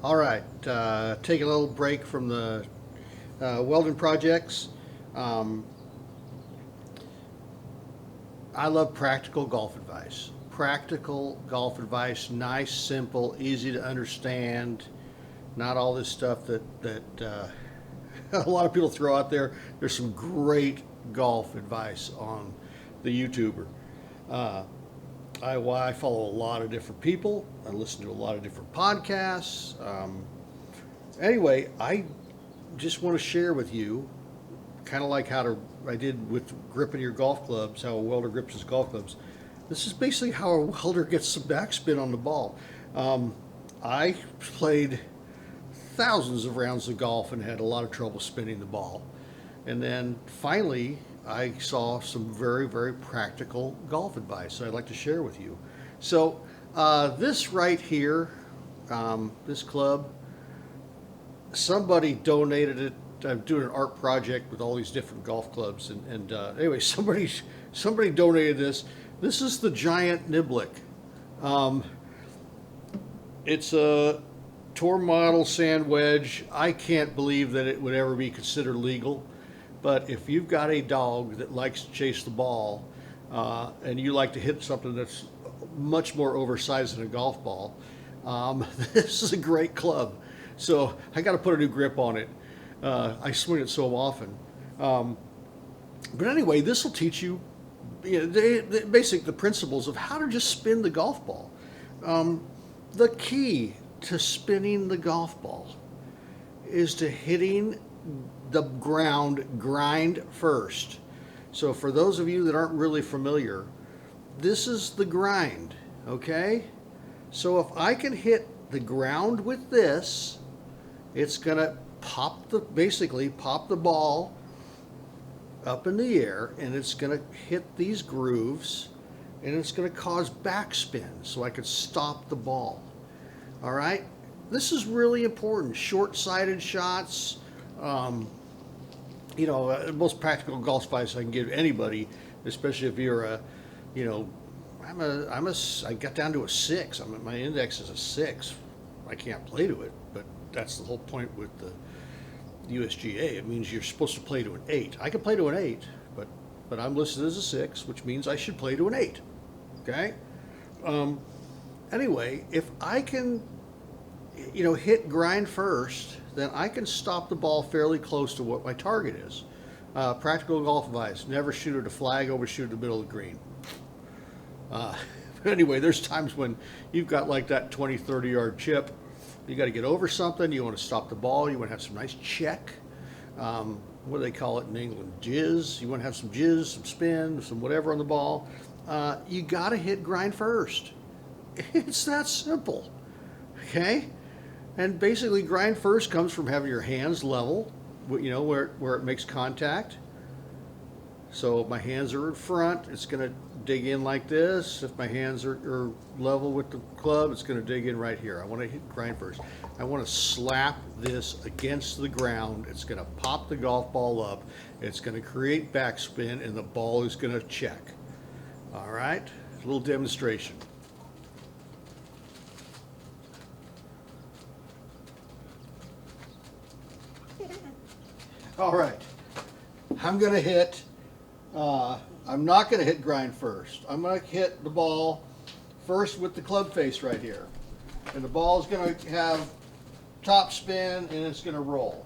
All right, taking a little break from the welding projects. Um, I love practical golf advice. Practical golf advice, nice, simple, easy to understand. Not all this stuff that a lot of people throw out there. There's some great golf advice on the YouTuber. Uh, I follow a lot of different people. I listen to a lot of different podcasts. Anyway, I just want to share with you, kind of like I did with gripping your golf clubs, how a welder grips his golf clubs. This is basically how a welder gets some backspin on the ball. I played thousands of rounds of golf and had a lot of trouble spinning the ball. And then finally, I saw some very, very practical golf advice that I'd like to share with you. So, this right here, this club, somebody donated it. I'm doing an art project with all these different golf clubs, and anyway, somebody donated this. This is the giant Niblick. Um, it's a tour model sand wedge. I can't believe that it would ever be considered legal, but if you've got a dog that likes to chase the ball, and you like to hit something that's much more oversized than a golf ball, this is a great club. So I got to put a new grip on it. I swing it so often. But anyway, this will teach you, the principles of how to just spin the golf ball. The key to spinning the golf ball is to hitting the ground grind first. So for those of you that aren't really familiar, this is the grind, okay? So if I can hit the ground with this, it's gonna basically pop the ball up in the air, and it's gonna hit these grooves, and it's gonna cause backspin, so I could stop the ball. All right, this is really important. Short-sighted shots, most practical golf advice I can give anybody, especially if you're I got down to a 6. My index is a 6. I can't play to it, but that's the whole point with the USGA. It means you're supposed to play to an 8. I can play to an 8, but I'm listed as a 6, which means I should play to an 8. Okay. Anyway, if I can, hit grind first, then I can stop the ball fairly close to what my target is. Practical golf advice: never shoot at a flag, always shoot at the middle of the green. But anyway, there's times when you've got like that 20, 30 yard chip. You got to get over something. You want to stop the ball. You want to have some nice check. What do they call it in England? Jizz. You want to have some jizz, some spin, some whatever on the ball. You got to hit grind first. It's that simple. Okay? And basically, grind first comes from having your hands level, where it makes contact. So if my hands are in front, it's going to dig in like this. If my hands are level with the club, it's going to dig in right here. I want to hit grind first. I want to slap this against the ground. It's going to pop the golf ball up. It's going to create backspin, and the ball is going to check. All right, a little demonstration. All right, I'm going to hit. I'm not going to hit grind first. I'm going to hit the ball first with the club face right here. And the ball is going to have top spin, and it's going to roll.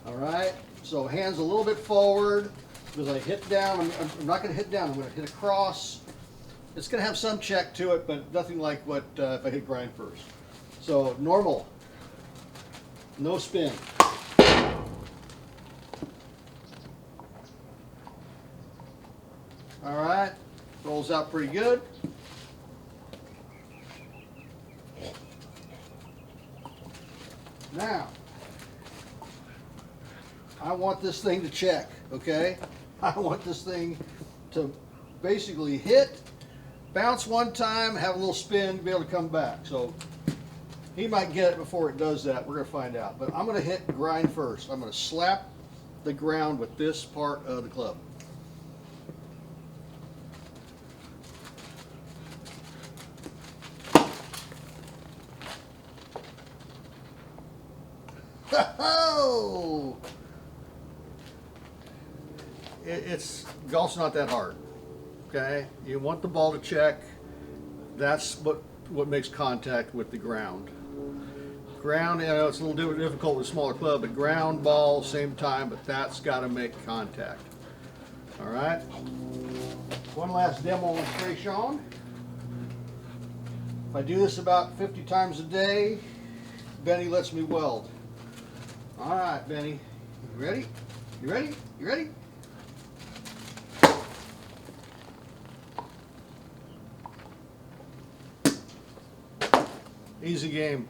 All right? So hands a little bit forward. As I hit down, I'm not going to hit down. I'm going to hit across. It's going to have some check to it, but nothing like what if I hit grind first. So normal. No spin. All right, rolls out pretty good. Now, I want this thing to check, okay? I want this thing to basically hit, bounce one time, have a little spin, be able to come back. So he might get it before it does that. We're going to find out. But I'm going to hit grind first. I'm going to slap the ground with this part of the club. Oh! Golf's not that hard. Okay, you want the ball to check. That's what makes contact with the ground. Ground, I know it's a little difficult with a smaller club, but ground, ball, same time, but that's got to make contact. All right. One last demo on Spray Sean. If I do this about 50 times a day, Benny lets me weld. All right, Benny, you ready? You ready? You ready? Easy game.